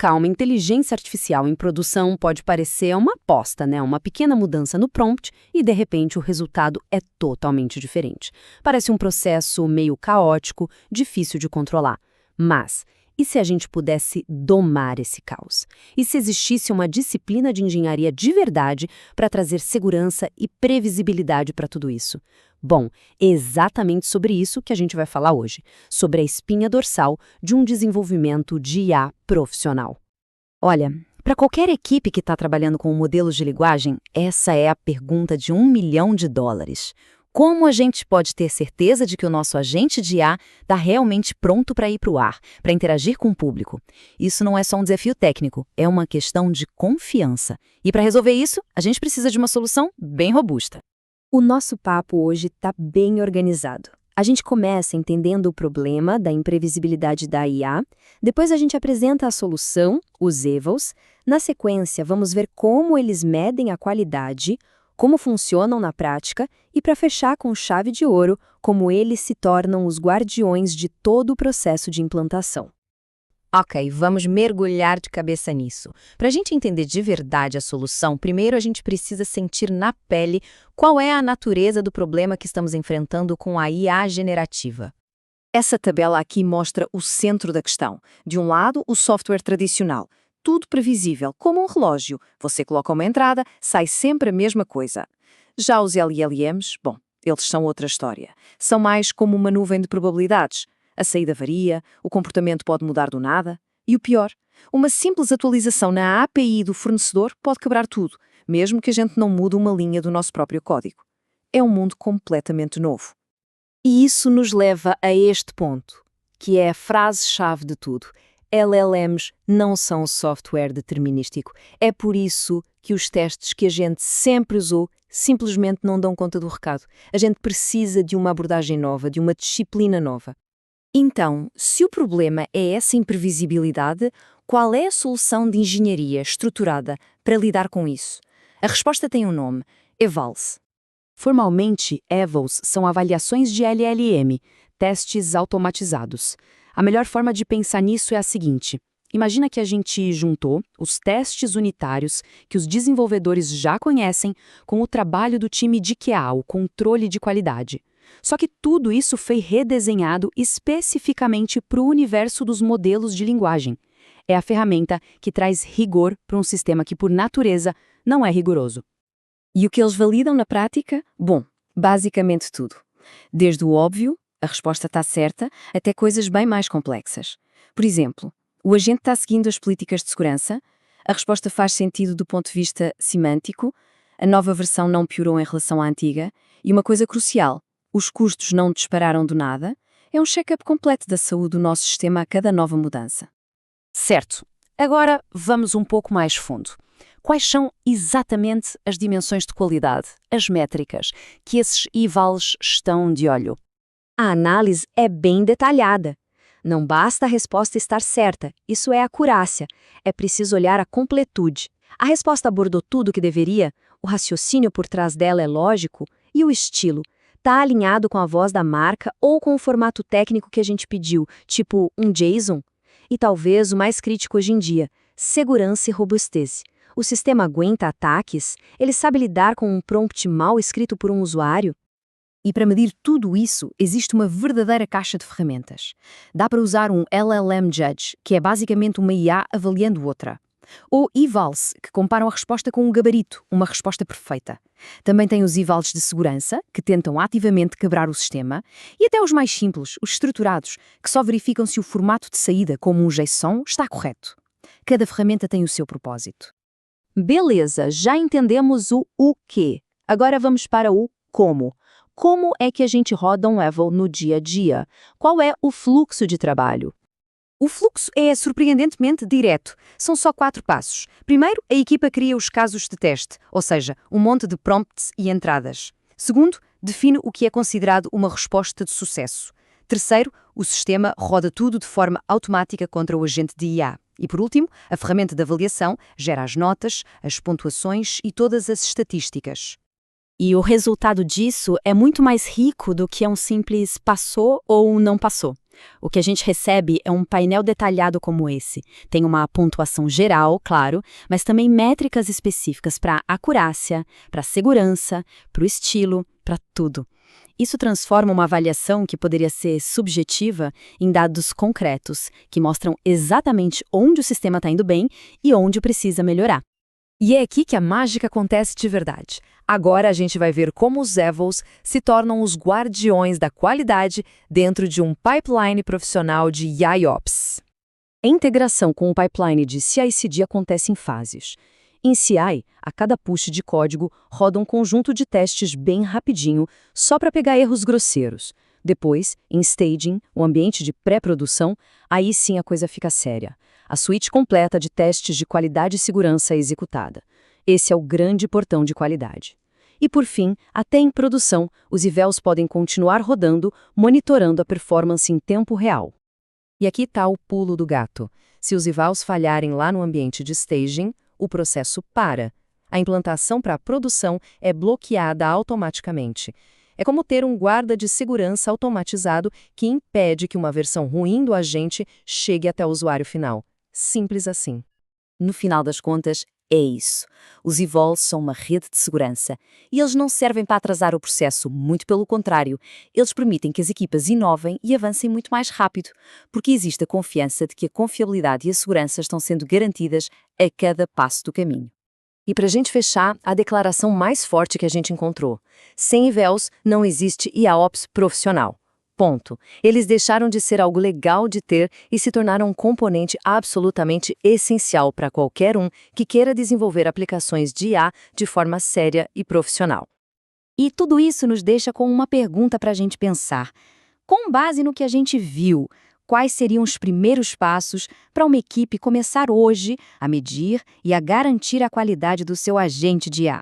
Colocar uma inteligência artificial em produção pode parecer uma aposta, né? Uma pequena mudança no prompt e, de repente, o resultado é totalmente diferente. Parece um processo meio caótico, difícil de controlar. Mas, e se a gente pudesse domar esse caos? E se existisse uma disciplina de engenharia de verdade para trazer segurança e previsibilidade para tudo isso? Bom, é exatamente sobre isso que a gente vai falar hoje, sobre a espinha dorsal de um desenvolvimento de IA profissional. Olha, para qualquer equipe que está trabalhando com modelos de linguagem, essa é a pergunta de $1 milhão. Como a gente pode ter certeza de que o nosso agente de IA está realmente pronto para ir para o ar, para interagir com o público? Isso não é só um desafio técnico, é uma questão de confiança. E para resolver isso, a gente precisa de uma solução bem robusta. O nosso papo hoje está bem organizado. A gente começa entendendo o problema da imprevisibilidade da IA, depois a gente apresenta a solução, os evals. Na sequência, vamos ver como eles medem a qualidade, como funcionam na prática e, para fechar com chave de ouro, como eles se tornam os guardiões de todo o processo de implantação. Ok, vamos mergulhar de cabeça nisso. Para a gente entender de verdade a solução, primeiro a gente precisa sentir na pele qual é a natureza do problema que estamos enfrentando com a IA generativa. Essa tabela aqui mostra o centro da questão. De um lado, o software tradicional. Tudo previsível, como um relógio. Você coloca uma entrada, sai sempre a mesma coisa. Já os LLMs, bom, eles são outra história. São mais como uma nuvem de probabilidades. A saída varia, o comportamento pode mudar do nada. E o pior, uma simples atualização na API do fornecedor pode quebrar tudo, mesmo que a gente não mude uma linha do nosso próprio código. É um mundo completamente novo. E isso nos leva a este ponto, que é a frase-chave de tudo. LLMs não são software determinístico. É por isso que os testes que a gente sempre usou simplesmente não dão conta do recado. A gente precisa de uma abordagem nova, de uma disciplina nova. Então, se o problema é essa imprevisibilidade, qual é a solução de engenharia estruturada para lidar com isso? A resposta tem um nome: Evals. Formalmente, Evals são avaliações de LLM, testes automatizados. A melhor forma de pensar nisso é a seguinte: imagina que a gente juntou os testes unitários que os desenvolvedores já conhecem com o trabalho do time de QA, o controle de qualidade. Só que tudo isso foi redesenhado especificamente para o universo dos modelos de linguagem. É a ferramenta que traz rigor para um sistema que, por natureza, não é rigoroso. E o que eles validam na prática? Bom, basicamente tudo. Desde o óbvio, a resposta está certa, até coisas bem mais complexas. Por exemplo, o agente está seguindo as políticas de segurança? A resposta faz sentido do ponto de vista semântico? A nova versão não piorou em relação à antiga? E uma coisa crucial: os custos não dispararam do nada? É um check-up completo da saúde do nosso sistema a cada nova mudança. Certo. Agora vamos um pouco mais fundo. Quais são exatamente as dimensões de qualidade, as métricas, que esses evals estão de olho? A análise é bem detalhada. Não basta a resposta estar certa, isso é acurácia. É preciso olhar a completude. A resposta abordou tudo o que deveria, o raciocínio por trás dela é lógico, e o estilo está alinhado com a voz da marca ou com o formato técnico que a gente pediu, tipo um JSON? E talvez o mais crítico hoje em dia, segurança e robustez. O sistema aguenta ataques? Ele sabe lidar com um prompt mal escrito por um usuário? E para medir tudo isso, existe uma verdadeira caixa de ferramentas. Dá para usar um LLM Judge, que é basicamente uma IA avaliando outra. Ou evals, que comparam a resposta com um gabarito, uma resposta perfeita. Também tem os evals de segurança, que tentam ativamente quebrar o sistema, e até os mais simples, os estruturados, que só verificam se o formato de saída, como um JSON, está correto. Cada ferramenta tem o seu propósito. Beleza, já entendemos o quê. Agora vamos para o como. Como é que a gente roda um eval no dia a dia? Qual é o fluxo de trabalho? O fluxo é surpreendentemente direto. São só 4 passos. Primeiro, a equipa cria os casos de teste, ou seja, um monte de prompts e entradas. Segundo, define o que é considerado uma resposta de sucesso. Terceiro, o sistema roda tudo de forma automática contra o agente de IA. E por último, a ferramenta de avaliação gera as notas, as pontuações e todas as estatísticas. E o resultado disso é muito mais rico do que um simples passou ou não passou. O que a gente recebe é um painel detalhado como esse. Tem uma pontuação geral, claro, mas também métricas específicas para acurácia, para segurança, para o estilo, para tudo. Isso transforma uma avaliação que poderia ser subjetiva em dados concretos, que mostram exatamente onde o sistema está indo bem e onde precisa melhorar. E é aqui que a mágica acontece de verdade. Agora a gente vai ver como os Evals se tornam os guardiões da qualidade dentro de um pipeline profissional de IOPS. A integração com o pipeline de CI/CD acontece em fases. Em CI, a cada push de código roda um conjunto de testes bem rapidinho, só para pegar erros grosseiros. Depois, em staging, o ambiente de pré-produção, aí sim a coisa fica séria. A suíte completa de testes de qualidade e segurança é executada. Esse é o grande portão de qualidade. E por fim, até em produção, os evals podem continuar rodando, monitorando a performance em tempo real. E aqui está o pulo do gato. Se os evals falharem lá no ambiente de staging, o processo para. A implantação para a produção é bloqueada automaticamente. É como ter um guarda de segurança automatizado que impede que uma versão ruim do agente chegue até o usuário final. Simples assim. No final das contas, é isso. Os evals são uma rede de segurança e eles não servem para atrasar o processo, muito pelo contrário. Eles permitem que as equipas inovem e avancem muito mais rápido, porque existe a confiança de que a confiabilidade e a segurança estão sendo garantidas a cada passo do caminho. E para a gente fechar, a declaração mais forte que a gente encontrou. Sem evals, não existe IAOPS profissional. Ponto. Eles deixaram de ser algo legal de ter e se tornaram um componente absolutamente essencial para qualquer um que queira desenvolver aplicações de IA de forma séria e profissional. E tudo isso nos deixa com uma pergunta para a gente pensar. Com base no que a gente viu, quais seriam os primeiros passos para uma equipe começar hoje a medir e a garantir a qualidade do seu agente de IA?